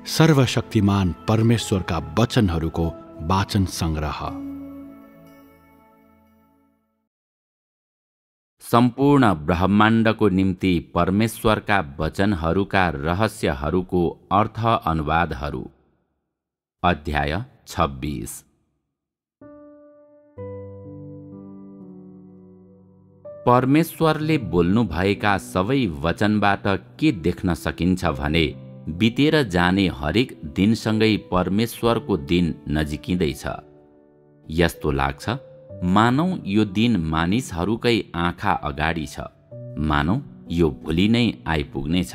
सर्वशक्तिमान परमेश्वरका वचनहरूको वाचन संग्रह। सम्पूर्ण ब्रह्माण्डको निम्ति परमेश्वरका वचनहरूका रहस्यहरूको अर्थ अनुवादहरू। अध्याय 26। परमेश्वरले बोल्नुभएका सबै वचनबाट के देख्न सकिन्छ भने बितेर जाने हरेक दिनसँगै परमेश्वरको दिन नजिकिँदैछ। यस्तो लाग्छ मानौ यो दिन मानिसहरूकै आँखा अगाडि छ, मानौ यो भोलि नै आइपुग्नेछ।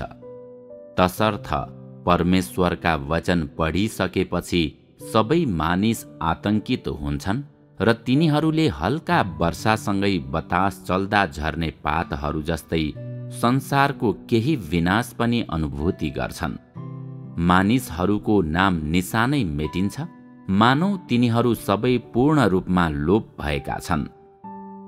तसर्थ परमेश्वरका वचन पढिसकेपछि सबै मानिस आतंकित हुन्छन् र तिनीहरूले हल्का वर्षासँगै बतास चल्दा झर्ने पातहरू जस्तै संसारको केही विनाश पनि अनुभूति गर्छन्। मानिसहरूको नाम निशानै मेटिन्छ, मानौ तिनीहरू सबै पूर्ण रूपमा लोप भएका छन्।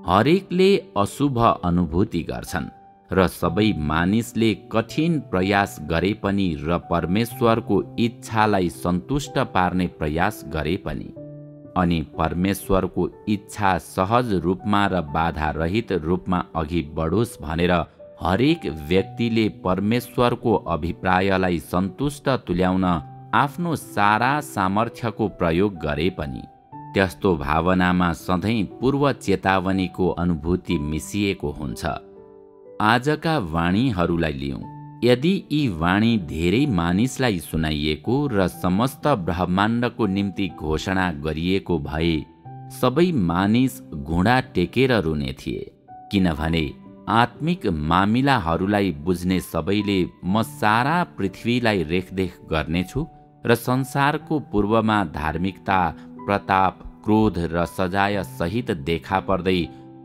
हरेकले अशुभ अनुभूति गर्छन् र सबै मानिसले कठिन प्रयास गरे पनि र परमेश्वरको इच्छालाई सन्तुष्ट पार्ने प्रयास गरे पनि, अनि परमेश्वरको इच्छा सहज रूपमा र बाधारहित रूपमा अघि बढोस् भनेर हरेक व्यक्तिले परमेश्वरको अभिप्रायलाई सन्तुष्ट तुल्याउन आफ्नो सारा सामर्थ्यको प्रयोग गरे पनि, त्यस्तो भावनामा सधैँ पूर्व चेतावनीको अनुभूति मिसिएको हुन्छ। आजका वाणीहरूलाई लिऊँ। यदि यी वाणी धेरै मानिसलाई सुनाइएको र समस्त ब्रह्माण्डको निम्ति घोषणा गरिएको भए सबै मानिस घुँडा टेकेर रुने थिए, किनभने आत्मिक मामिलाहरूलाई बुझ्ने सबैले म सारा पृथ्वीलाई रेखदेख गर्नेछु र संसारको पूर्वमा धार्मिकता, प्रताप, क्रोध र सजाय सहित देखा पर्दै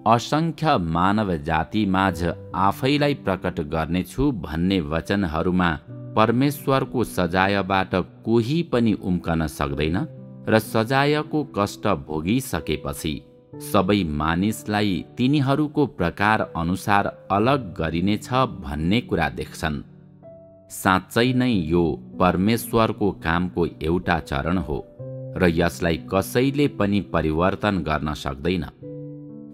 असंख्य मानव जाति माझ आफैलाई प्रकट गर्नेछु भन्ने वचनहरूमा परमेश्वरको सजायबाट कोही पनि उम्कन सक्दैन र सजायको कष्ट भोगिसकेपछि सबै मानिसलाई तिनीहरूको प्रकार अनुसार अलग गरिनेछ भन्ने कुरा देख्छन्। साँच्चै नै यो परमेश्वरको कामको एउटा चरण हो र यसलाई कसैले पनि परिवर्तन गर्न सक्दैन।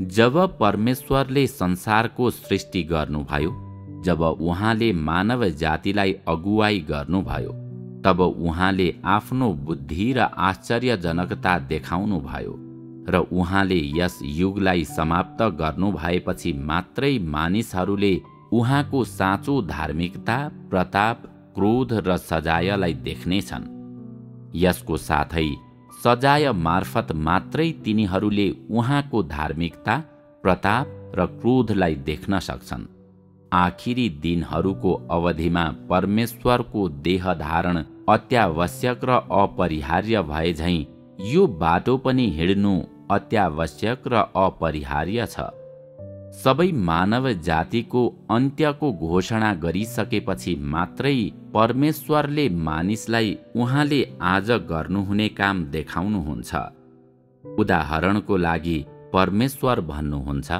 जब परमेश्वरले संसारको सृष्टि गर्नुभयो, जब उहाँले मानव जातिलाई अगुवाई गर्नुभयो, तब उहाँले आफ्नो बुद्धि र आश्चर्यजनकता देखाउनुभयो र उहाँले यस युगलाई समाप्त गर्नु भएपछि मात्रै मानिसहरूले उहाँको साँचो धार्मिकता, प्रताप, क्रोध र सजायलाई देख्नेछन्। यसको साथै सजाय मार्फत मात्रै तिनीहरूले उहाँको धार्मिकता, प्रताप र क्रोधलाई देख्न सक्छन्। आखिरी दिनहरूको अवधिमा परमेश्वरको देह धारण अत्यावश्यक र अपरिहार्य भए झैं यो बाटो पनि हिँड्नु अत्यावश्यक र अपरिहार्य छ। सबै मानव जातिको अन्त्यको घोषणा गरिसकेपछि मात्रै परमेश्वरले मानिसलाई उहाँले आज गर्नुहुने काम देखाउनुहुन्छ। उदाहरणको लागि परमेश्वर भन्नुहुन्छ,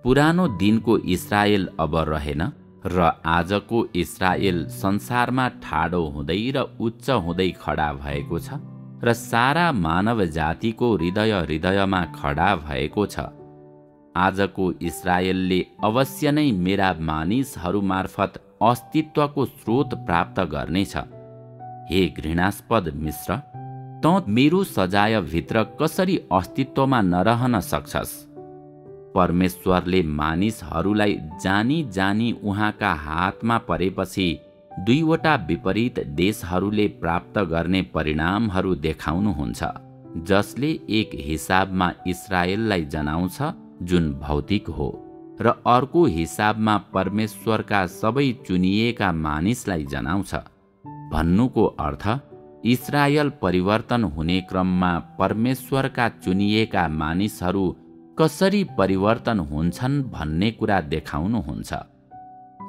पुरानो दिनको इस्राएल अब रहेन र आजको इस्राएल संसारमा ठाडो हुँदै र उच्च हुँदै खडा भएको छ र सारा मानव जातिको हृदयमा खडा भएको छ। आजको इस्राएलले अवश्य नै मेरा मानिसहरू मार्फत अस्तित्वको स्रोत प्राप्त गर्नेछ। हे घृणास्पद मिश्र, तँ मेरो सजायभित्र कसरी अस्तित्वमा नरहन सक्छस्? परमेश्वरले मानिसहरूलाई जानी जानी उहाँका हातमा परेपछि दुईवटा विपरीत देशहरूले प्राप्त गर्ने परिणामहरू देखाउनुहुन्छ, जसले एक हिसाबमा इस्राएललाई जनाउँछ जुन भौतिक हो र अर्को हिसाबमा परमेश्वरका सबै चुनिएका मानिसलाई जनाउँछ। भन्नुको अर्थ इस्राएल परिवर्तन हुने क्रममा परमेश्वरका चुनिएका मानिसहरू कसरी परिवर्तन हुन्छन् भन्ने कुरा देखाउनुहुन्छ।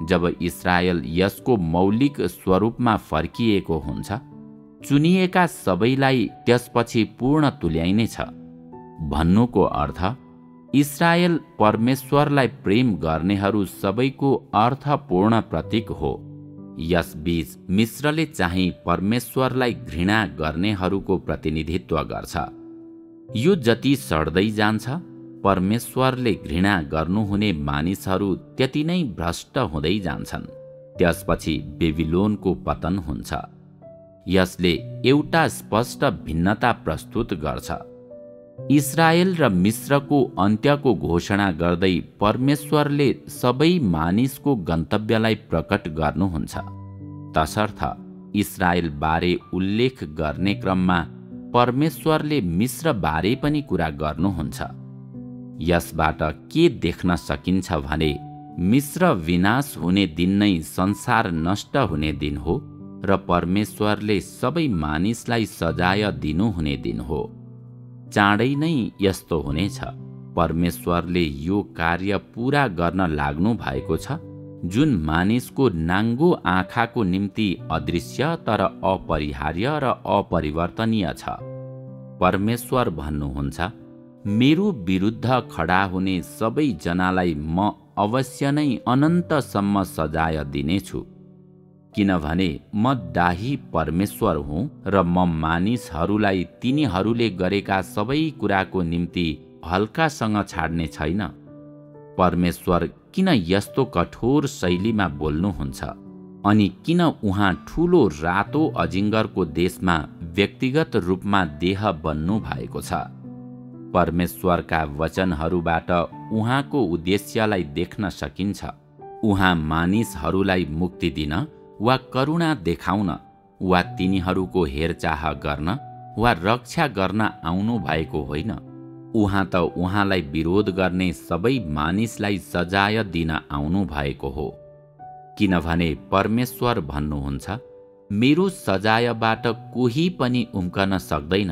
जब इस्राएल यसको मौलिक स्वरूपमा फर्किएको हुन्छ, चुनिएका सबैलाई त्यसपछि पूर्ण तुल्याइनेछ। भन्नुको अर्थ इस्राएल परमेश्वरलाई प्रेम गर्नेहरू सबैको अर्थपूर्ण प्रतीक हो यसबीच मिश्रले चाहिँ परमेश्वरलाई घृणा गर्नेहरूको प्रतिनिधित्व गर्छ। यो जति सड्दै जान्छ, परमेश्वरले घृणा गर्नुहुने मानिसहरू त्यति नै भ्रष्ट हुँदै जान्छन्। त्यसपछि बेबिलोनको पतन हुन्छ। यसले एउटा स्पष्ट भिन्नता प्रस्तुत गर्छ। इस्रायल र मिश्रको अन्त्यको घोषणा गर्दै परमेश्वरले सबै मानिसको गन्तव्यलाई प्रकट गर्नुहुन्छ। तसर्थ इस्रायल बारे उल्लेख गर्ने क्रममा परमेश्वरले मिश्र बारे पनि कुरा गर्नुहुन्छ। यसबाट के देख्न सकिन्छ भने मिश्र विनाश हुने दिन नै संसार नष्ट हुने दिन हो र परमेश्वरले सबै मानिसलाई सजाय दिनुहुने दिन हो। चाँडै नै यस्तो हुनेछ। परमेश्वरले यो कार्य पूरा गर्न लाग्नु भएको छ जुन मानिसको नाङ्गो आँखाको निम्ति अदृश्य तर अपरिहार्य र अपरिवर्तनीय छ। परमेश्वर भन्नुहुन्छ, मेरो विरुद्ध खडा हुने सबैजनालाई म अवश्य नै अनन्तसम्म सजाय दिनेछु, किनभने म दाही परमेश्वर हुँ र म मानिसहरूलाई तिनीहरूले गरेका सबै कुराको निम्ति हल्कासँग छाड्ने छैन। परमेश्वर किन यस्तो कठोर शैलीमा बोल्नुहुन्छ अनि किन उहाँ ठूलो रातो अजिङ्गरको देशमा व्यक्तिगत रूपमा देह बन्नु भएको छ? परमेश्वरका वचनहरूबाट उहाँको उद्देश्यलाई देख्न सकिन्छ। उहाँ मानिसहरूलाई मुक्ति दिन वा करुणा देखाउन वा तिनीहरूको हेरचाह गर्न वा रक्षा गर्न आउनु भएको होइन। उहाँ त उहाँलाई विरोध गर्ने सबै मानिसलाई सजाय दिन आउनु भएको हो, किनभने परमेश्वर भन्नुहुन्छ, मेरो सजायबाट कोही पनि उम्कन सक्दैन।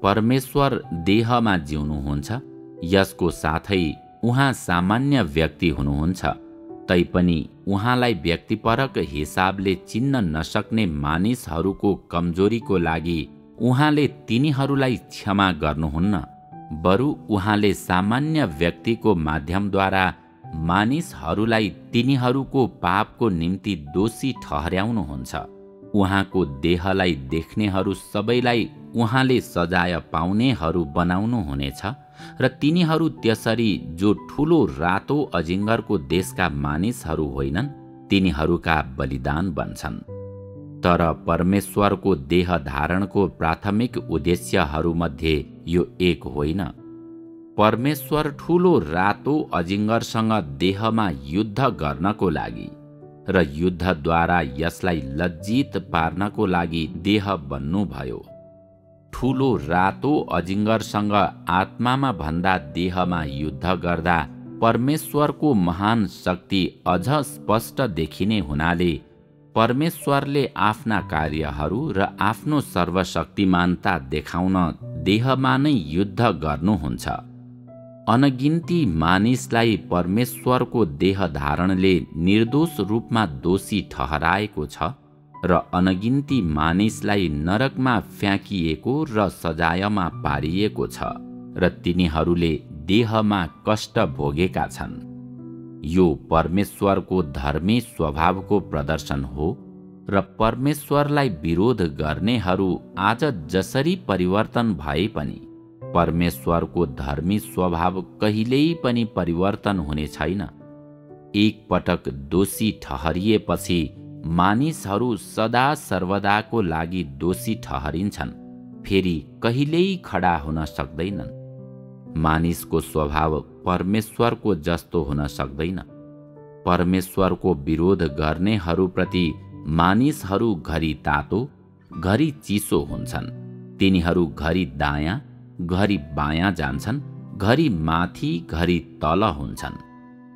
परमेश्वर देहमा जिउनुहुन्छ, यसको साथै उहाँ सामान्य व्यक्ति हुनुहुन्छ। तैपनि उहाँलाई व्यक्तिपरक हिसाबले चिन्न नसक्ने मानिसहरूको कमजोरीको लागि उहाँले तिनीहरूलाई क्षमा गर्नुहुन्न, बरु उहाँले सामान्य व्यक्तिको माध्यमद्वारा मानिसहरूलाई तिनीहरूको पापको निम्ति दोषी ठहर्याउनुहुन्छ। उहाँको देहलाई देख्नेहरू सबैलाई उहाँले सजाय पाउनेहरू बनाउनु हुनेछ र तिनीहरू त्यसरी जो ठूलो रातो अजिङ्गरको देशका मानिसहरू होइनन्, तिनीहरूका बलिदान बन्छन्। तर परमेश्वरको देह धारणको प्राथमिक उद्देश्यहरूमध्ये यो एक होइन। परमेश्वर ठूलो रातो अजिङ्गरसँग देहमा युद्ध गर्नको लागि र युद्धद्वारा यसलाई लज्जित पार्नको लागि देह बन्नुभयो। ठूलो रातो अजिङ्गरसँग आत्मामा भन्दा देहमा युद्ध गर्दा परमेश्वरको महान शक्ति अझ स्पष्ट देखिने हुनाले परमेश्वरले आफ्ना कार्यहरू र आफ्नो सर्वशक्तिमानता देखाउन देहमा नै युद्ध गर्नुहुन्छ। अनगिन्ती मानिसलाई परमेश्वरको देह धारणले निर्दोष रूपमा दोषी ठहराएको छ र अनगिन्ती मानिसलाई नरकमा फ्याँकिएको र सजायमा पारिएको छ र तिनीहरूले देहमा कष्ट भोगेका छन्। यो परमेश्वरको धर्मी स्वभावको प्रदर्शन हो र परमेश्वरलाई विरोध गर्नेहरू आज जसरी परिवर्तन भए पनि परमेश्वरको धर्मी स्वभाव कहिल्यै पनि परिवर्तन हुने छैन। एक पटक दोषी ठहरिएपछि मानिसहरू सदा सर्वदाको लागि दोषी ठहरिन्छन्, फेरि कहिल्यै खडा हुन सक्दैनन्। मानिसको स्वभाव परमेश्वरको जस्तो हुन सक्दैन। परमेश्वरको विरोध गर्नेहरूप्रति मानिसहरू घरि तातो घरि चिसो हुन्छन्। तिनीहरू घरि दायाँ घरि बायाँ जान्छन्, घरि माथि घरि तल हुन्छन्।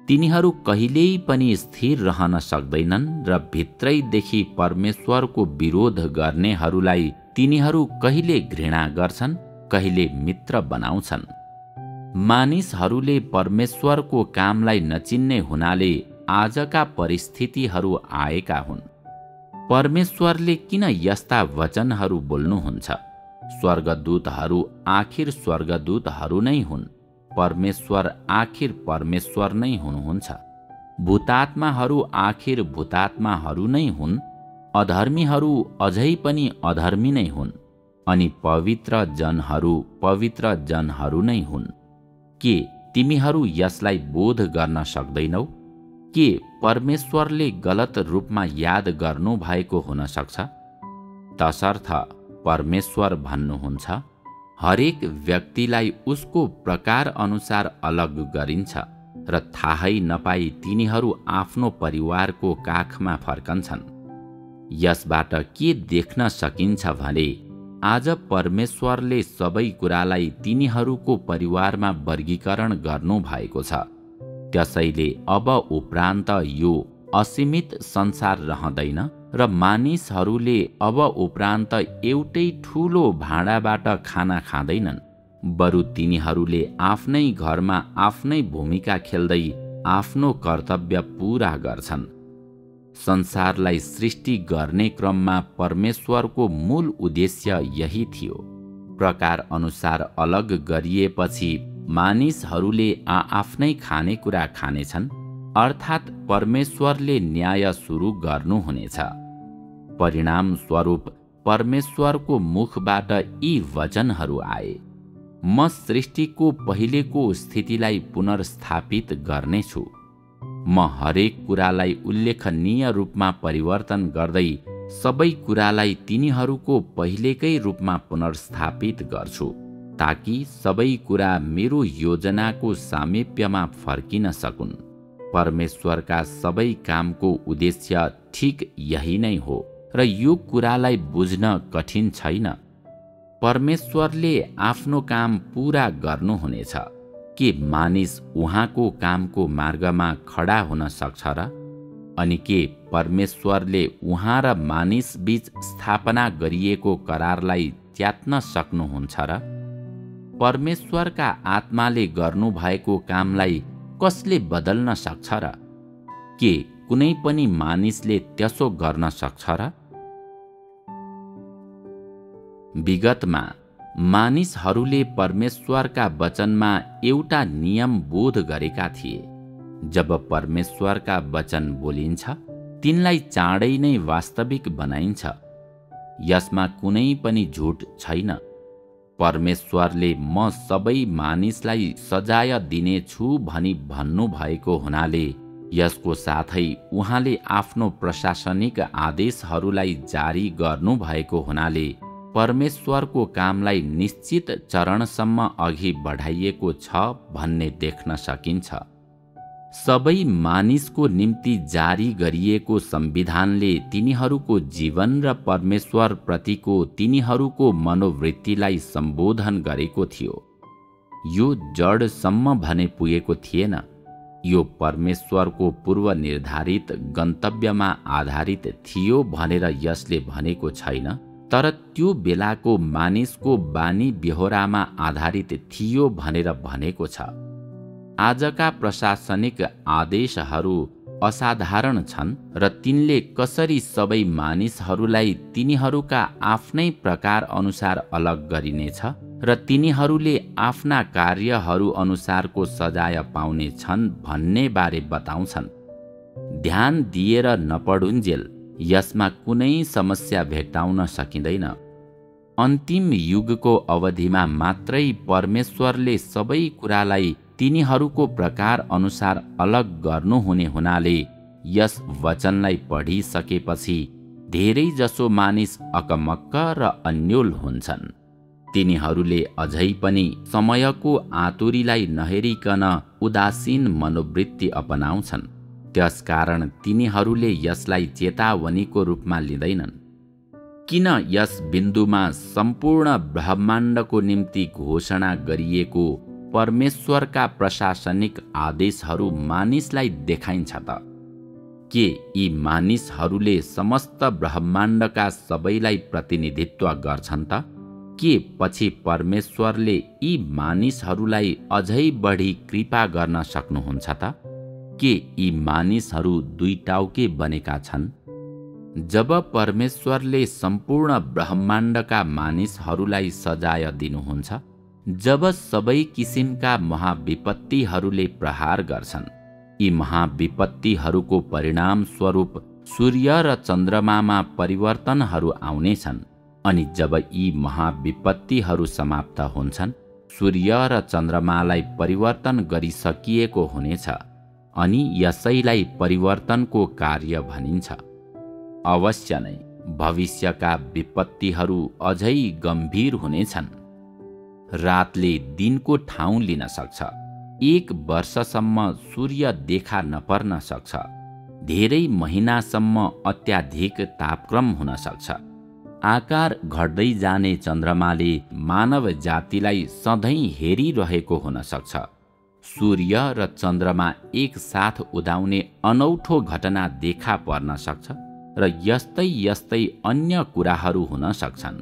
तिनीहरू कहिल्यै पनि स्थिर रहन सक्दैनन् र भित्रैदेखि परमेश्वरको विरोध गर्नेहरूलाई तिनीहरू कहिले घृणा गर्छन्, कहिले मित्र बनाउँछन्। मानिसहरूले परमेश्वरको कामलाई नचिन्ने हुनाले आजका परिस्थितिहरू आएका हुन्। परमेश्वरले किन यस्ता वचनहरू बोल्नुहुन्छ? स्वर्गदूतहरू आखिर स्वर्गदूतहरू नै हुन्। परमेश्वर आखिर परमेश्वर नै हुनुहुन्छ। भूतात्माहरू आखिर भूतात्माहरू नै हुन्, अधर्मीहरू अझै पनि अधर्मी नै हुन्, अनि पवित्र जनहरू नै हुन्। के तिमीहरू यसलाई बोध गर्न सक्दैनौ? के परमेश्वरले गलत रूपमा याद गर्नु भएको हुन सक्छ? तसर्थ परमेश्वर भन्नुहुन्छ, हरेक व्यक्तिलाई उसको प्रकार अनुसार अलग गरिन्छ र थाहै नपाई तिनीहरू आफ्नो परिवारको काखमा फर्कन्छन्। यसबाट के देख्न सकिन्छ भने आज परमेश्वरले सबै कुरालाई तिनीहरूको परिवारमा वर्गीकरण गर्नु भएको छ। त्यसैले अब उपरान्त यो असीमित संसार रहँदैन र मानिसहरूले अब उपरान्त एउटै ठूलो भाँडाबाट खाना खाँदैनन्, बरु तिनीहरूले आफ्नै घरमा आफ्नै भूमिका खेल्दै आफ्नो कर्तव्य पूरा गर्छन्। संसारलाई सृष्टि गर्ने क्रममा परमेश्वरको मूल उद्देश्य यही थियो। प्रकार अनुसार अलग गरिएपछि मानिसहरूले आफ्नै खानेकुरा खानेछन्, अर्थात् परमेश्वरले न्याय सुरु गर्नुहुनेछ। परिणाम स्वरूप परमेश्वरको मुखबाट यी वचनहरू आए, म सृष्टिको पहिलेको स्थितिलाई पुनर्स्थापित गर्नेछु। म हरेक कुरालाई उल्लेखनीय रूपमा परिवर्तन गर्दै सबै कुरालाई तिनीहरूको पहिलेकै रूपमा पुनर्स्थापित गर्छु, ताकि सबै कुरा मेरो योजनाको सामिप्यमा फर्किन सकुन्। परमेश्वरका सबै कामको उद्देश्य ठिक यही नै हो र यो कुरालाई बुझ्न कठिन छैन। परमेश्वरले आफ्नो काम पूरा गर्नुहुनेछ। के मानिस उहाँको कामको मार्गमा खडा हुन सक्छ र? अनि के परमेश्वरले उहाँ र मानिस बीच स्थापना गरिएको करारलाई च्यात्न सक्नुहुन्छ र? परमेश्वरका आत्माले गर्नुभएको कामलाई कसले बदल्न सक्छ र? के कुनै पनि मानिसले त्यसो गर्न सक्छ र? विगतमा मानिसहरूले परमेश्वरका वचनमा एउटा नियम बोध गरेका थिए। जब परमेश्वरका वचन बोलिन्छ, तिनलाई चाँडै नै वास्तविक बनाइन्छ। यसमा कुनै पनि झुट छैन। परमेश्वरले म सबै मानिसलाई सजाय दिनेछु भनी भन्नुभएको हुनाले यसको साथै उहाँले आफ्नो प्रशासनिक आदेशहरूलाई जारी गर्नुभएको हुनाले परमेश्वरको कामलाई निश्चित चरणसम्म अघि बढाइएको छ भन्ने देख्न सकिन्छ। सबै मानिसको निम्ति जारी गरिएको संविधानले तिनीहरूको जीवन र परमेश्वर प्रतिको तिनीहरूको मनोवृत्तिलाई सम्बोधन गरेको थियो। यो जडसम्म भने पुगेको थिएन। यो परमेश्वरको पूर्व निर्धारित गन्तव्यमा आधारित थियो भनेर यसले भनेको छैन, तर त्यो बेलाको मानिसको बानी बेहोरामा आधारित थियो भनेर भनेको छ। आजका प्रशासनिक आदेशहरू असाधारण छन् र तिनले कसरी सबै मानिसहरूलाई तिनीहरूका आफ्नै प्रकार अनुसार अलग गरिनेछ र तिनीहरूले आफ्ना कार्यहरू अनुसारको सजाय पाउने छन् भन्ने बारे बताउँछन्। ध्यान दिएर नपढुन्जेल यसमा कुनै समस्या भेट्टाउन सकिँदैन। अन्तिम युगको अवधिमा मात्रै परमेश्वरले सबै कुरालाई तिनीहरूको प्रकार अनुसार अलग गर्नुहुने हुनाले यस वचनलाई पढिसकेपछि धेरैजसो मानिस अकमक्क र अन्योल हुन्छन्। तिनीहरूले अझै पनि समयको आतुरीलाई नहेरिकन उदासीन मनोवृत्ति अपनाउँछन्। त्यसकारण तिनीहरूले यसलाई चेतावनीको रूपमा लिँदैनन्। किन यस बिन्दुमा सम्पूर्ण ब्रह्माण्डको निम्ति घोषणा गरिएको परमेश्वरका प्रशासनिक आदेशहरू मानिसलाई देखाइन्छ त? के यी मानिसहरूले समस्त ब्रह्माण्डका सबैलाई प्रतिनिधित्व गर्छन् त? के पछि परमेश्वरले यी मानिसहरूलाई अझै बढी कृपा गर्न सक्नुहुन्छ त? के यी मानिसहरू दुई टाउके बनेका छन्? जब परमेश्वरले सम्पूर्ण ब्रह्माण्डका मानिसहरूलाई सजाय दिनुहुन्छ, जब सबै किसिमका महाविपत्तिहरूले प्रहार गर्छन्, यी महाविपत्तिहरूको परिणाम स्वरूप सूर्य र चन्द्रमामा परिवर्तनहरू आउनेछन्। अनि जब यी महाविपत्तिहरू समाप्त हुन्छन्, सूर्य र चन्द्रमालाई परिवर्तन गरिसकिएको हुनेछ अनि यसैलाई परिवर्तनको कार्य भनिन्छ। अवश्य नै भविष्यका विपत्तिहरू अझै गम्भीर हुनेछन्। रातले दिनको ठाउँ लिन सक्छ। 1 वर्षसम्म सूर्य देखा नपर्न सक्छ। धेरै महिनासम्म अत्याधिक तापक्रम हुन सक्छ। आकार घट्दै जाने चन्द्रमाले मानव जातिलाई सधैँ हेरिरहेको हुन सक्छ। सूर्य र चन्द्रमा एक साथ उदाउने अनौठो घटना देखा पर्न सक्छ र यस्तै अन्य कुराहरू हुन सक्छन्।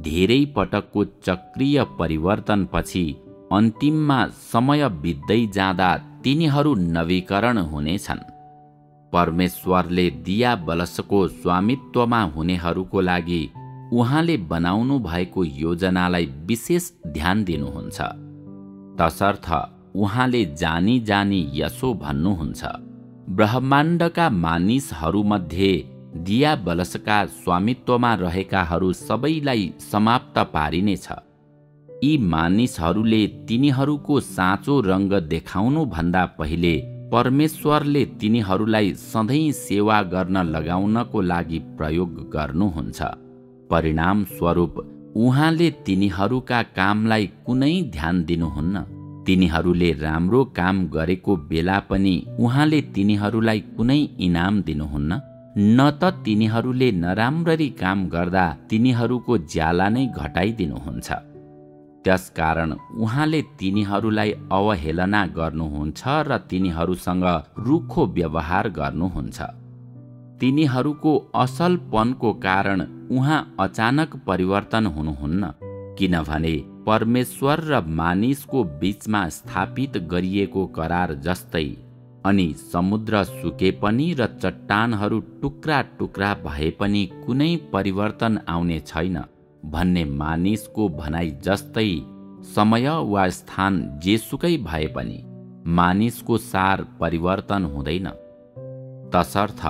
धेरै पटकको चक्रीय परिवर्तनपछि अन्तिममा समय बित्दै जाँदा तिनीहरू नवीकरण हुनेछन्। परमेश्वरले दियाबलसको स्वामित्वमा हुनेहरूको लागि उहाँले बनाउनु भएको योजनालाई विशेष ध्यान दिनुहुन्छ। तसर्थ उहाँले जानी जानी यसो भन्नुहुन्छ, ब्रह्माण्डका मानिसहरूमध्ये दियाबलसका स्वामित्वमा रहेकाहरू सबैलाई समाप्त पारिनेछ। यी मानिसहरूले तिनीहरूको साँचो रङ्ग देखाउनु भन्दा पहिले परमेश्वरले तिनीहरूलाई सधैँ सेवा गर्न लगाउनको लागि प्रयोग गर्नुहुन्छ। परिणाम स्वरूप उहाँले तिनीहरूका कामलाई कुनै ध्यान दिनुहुन्न। तिनीहरूले राम्रो काम गरेको बेला पनि उहाँले तिनीहरूलाई कुनै इनाम दिनुहुन्न, न त तिनीहरूले नराम्ररी काम गर्दा तिनीहरूको ज्याला नै घटाइदिनुहुन्छ। त्यसकारण उहाँले तिनीहरूलाई अवहेलना गर्नुहुन्छ र तिनीहरूसँग रुखो व्यवहार गर्नुहुन्छ। तिनीहरूको असलपनको कारण उहाँ अचानक परिवर्तन हुनुहुन्न, किनभने परमेश्वर र मानिसको बीचमा स्थापित गरिएको करार जस्तै अनि समुद्र सुके पनि र चट्टानहरू टुक्रा टुक्रा भए पनि कुनै परिवर्तन आउने छैन भन्ने मानिसको भनाइ जस्तै समय वा स्थान जेसुकै भए पनि मानिसको सार परिवर्तन हुँदैन। तसर्थ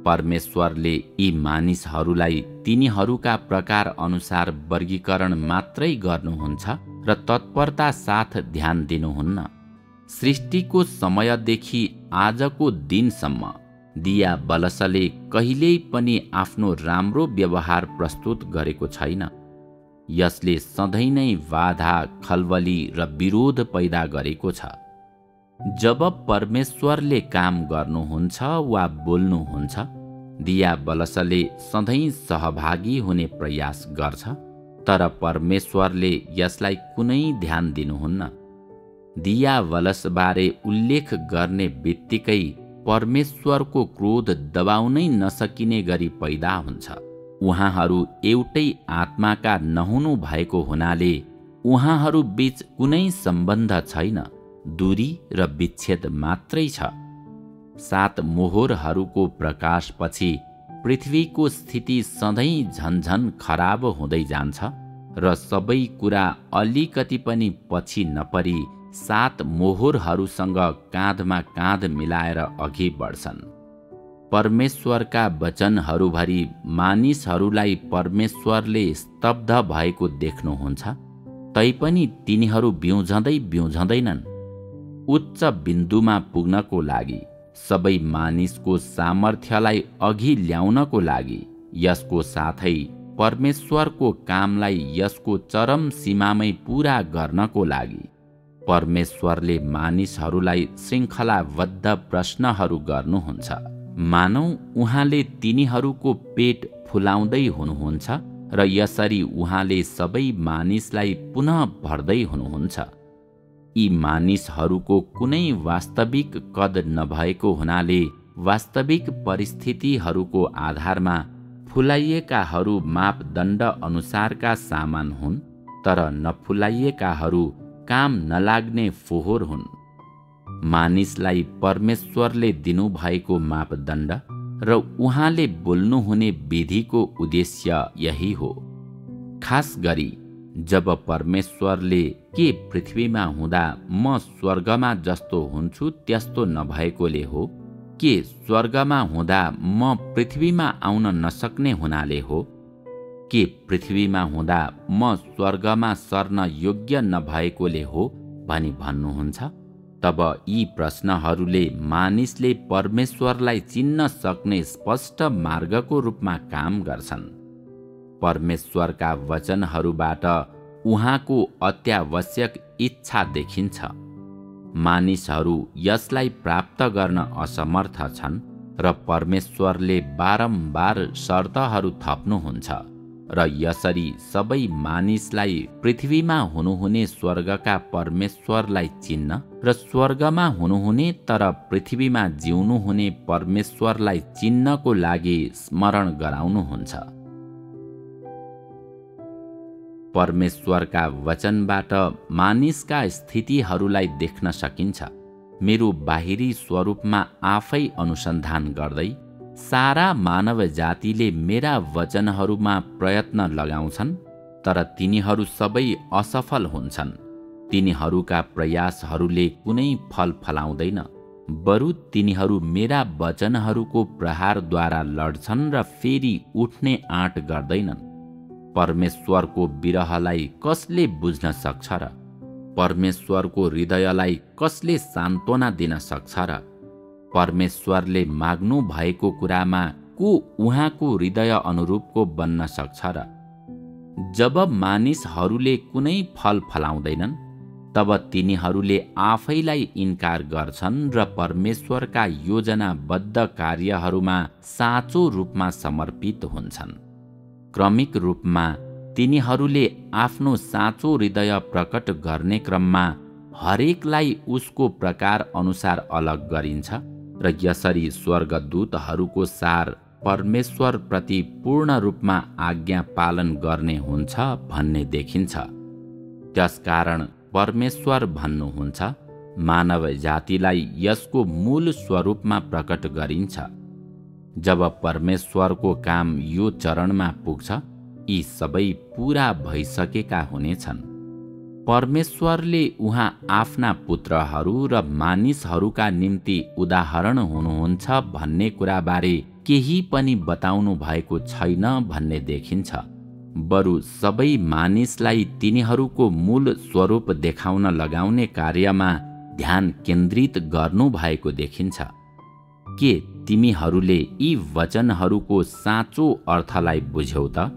परमेश्वरले यी मानिसहरूलाई तिनीहरूका प्रकार अनुसार वर्गीकरण मात्रै गर्नुहुन्छ र तत्परता साथ ध्यान दिनुहुन्न। सृष्टिको समयदेखि आजको दिनसम्म दियाबलसले कहिल्यै पनि आफ्नो राम्रो व्यवहार प्रस्तुत गरेको छैन। यसले सधैँ नै बाधा, खलबली र विरोध पैदा गरेको छ। जब परमेश्वरले काम गर्नुहुन्छ वा बोल्नुहुन्छ, दियाबलसले सधैँ सहभागी हुने प्रयास गर्छ, तर परमेश्वरले यसलाई कुनै ध्यान दिनुहुन्न। दियाबलसबारे उल्लेख गर्ने बित्तिकै परमेश्वरको क्रोध दबाउनै नसकिने गरी पैदा हुन्छ। उहाँहरू एउटै आत्माका नहुनु भएको हुनाले उहाँहरू बीच कुनै सम्बन्ध छैन, दूरी र विच्छेद मात्रै छ। 7 मोहरहरूको प्रकाशपछि पृथ्वीको स्थिति सधैँ झन्झन खराब हुँदै जान्छ र सबै कुरा अलिकति पनि पछि नपरी 7 मोहरहरूसँग काँधमा काँध मिलाएर अघि बढ्छन्। परमेश्वरका वचनहरूभरि मानिसहरूलाई परमेश्वरले स्तब्ध भएको देख्नुहुन्छ, तैपनि तिनीहरू बिउझँदैनन्। उच्च बिन्दुमा पुग्नको लागि, सबै मानिसको सामर्थ्यलाई अघि ल्याउनको लागि, यसको साथै परमेश्वरको कामलाई यसको चरम सीमामै पूरा गर्नको लागि परमेश्वरले मानिसहरूलाई श्रृङ्खलाबद्ध प्रश्नहरू गर्नुहुन्छ। मानौ उहाँले तिनीहरूको पेट फुलाउँदै हुनुहुन्छ र यसरी उहाँले सबै मानिसलाई पुनः भर्दै हुनुहुन्छ। यी मानिसहरूको कुनै वास्तविक कद नभएको हुनाले वास्तविक परिस्थितिहरूको आधारमा फुलाइएकाहरू मापदण्ड अनुसारका सामान हुन्, तर नफुलाइएकाहरू काम नलाग्ने फोहोर हुन्। मानिसलाई परमेश्वरले दिनुभएको मापदण्ड र उहाँले बोल्नुहुने विधिको उद्देश्य यही हो। खास गरी जब परमेश्वरले के पृथ्वीमा हुँदा म स्वर्गमा जस्तो हुन्छु त्यस्तो नभएकोले हो, के स्वर्गमा हुँदा म पृथ्वीमा आउन नसक्ने हुनाले हो, के पृथ्वीमा हुँदा म स्वर्गमा सर्न योग्य नभएकोले हो भनी भन्नुहुन्छ? तब यी प्रश्नहरूले मानिसले परमेश्वरलाई चिन्न सक्ने स्पष्ट मार्गको रूपमा काम गर्छन्। परमेश्वरका वचनहरूबाट उहाँको अत्यावश्यक इच्छा देखिन्छ। मानिसहरू यसलाई प्राप्त गर्न असमर्थ छन् र परमेश्वरले बारम्बार शर्तहरू थप्नुहुन्छ र यसरी सबै मानिसलाई पृथ्वीमा हुनुहुने स्वर्गका परमेश्वरलाई चिन्न र स्वर्गमा हुनुहुने तर पृथ्वीमा जिउनुहुने परमेश्वरलाई चिन्नको लागि स्मरण गराउनुहुन्छ। परमेश्वरका वचनबाट मानिसका स्थितिहरूलाई देख्न सकिन्छ। मेरो बाहिरी स्वरूपमा आफै अनुसन्धान गर्दै सारा मानव जातिले मेरा वचनहरूमा प्रयत्न लगाउँछन्, तर तिनीहरू सबै असफल हुन्छन्। तिनीहरूका प्रयासहरूले कुनै फल फलाउँदैन, बरु तिनीहरू मेरा वचनहरूको प्रहारद्वारा लड्छन् र फेरि उठ्ने आँट गर्दैनन्। परमेश्वरको विरहलाई कसले बुझ्न सक्छ र? परमेश्वरको हृदयलाई कसले सान्त्वना दिन सक्छ र? परमेश्वरले माग्नु भएको कुरामा को उहाँको हृदय अनुरूपको बन्न सक्छ र? जब मानिसहरूले कुनै फल फलाउँदैनन्, तब तिनीहरूले आफैलाई इन्कार गर्छन् र परमेश्वरका योजनाबद्ध कार्यहरूमा साँचो रूपमा समर्पित हुन्छन्। क्रमिक रूपमा तिनीहरूले आफ्नो साँचो हृदय प्रकट गर्ने क्रममा हरेकलाई उसको प्रकार अनुसार अलग गरिन्छ र यसरी स्वर्गदूतहरूको सार परमेश्वर प्रति पूर्ण रूपमा आज्ञा पालन गर्ने हुन्छ भन्ने देखिन्छ। त्यसकारण परमेश्वर भन्नुहुन्छ, मानव जातिलाई यसको मूल स्वरूपमा प्रकट गरिन्छ। जब परमेश्वरको काम यो चरणमा पुग्छ, यी सबै पूरा भइसकेका हुनेछन्। परमेश्वरले उहाँ आफ्ना पुत्रहरू र मानिसहरूका निम्ति उदाहरण हुनुहुन्छ भन्ने कुराबारे केही पनि बताउनु भएको छैन भन्ने देखिन्छ। बरु सबै मानिसलाई तिनीहरूको मूल स्वरूप देखाउन लगाउने कार्यमा ध्यान केन्द्रित गर्नु भएको देखिन्छ। के तिमीहरूले यी वचनहरूको साँचो अर्थलाई बुझ्यौ त?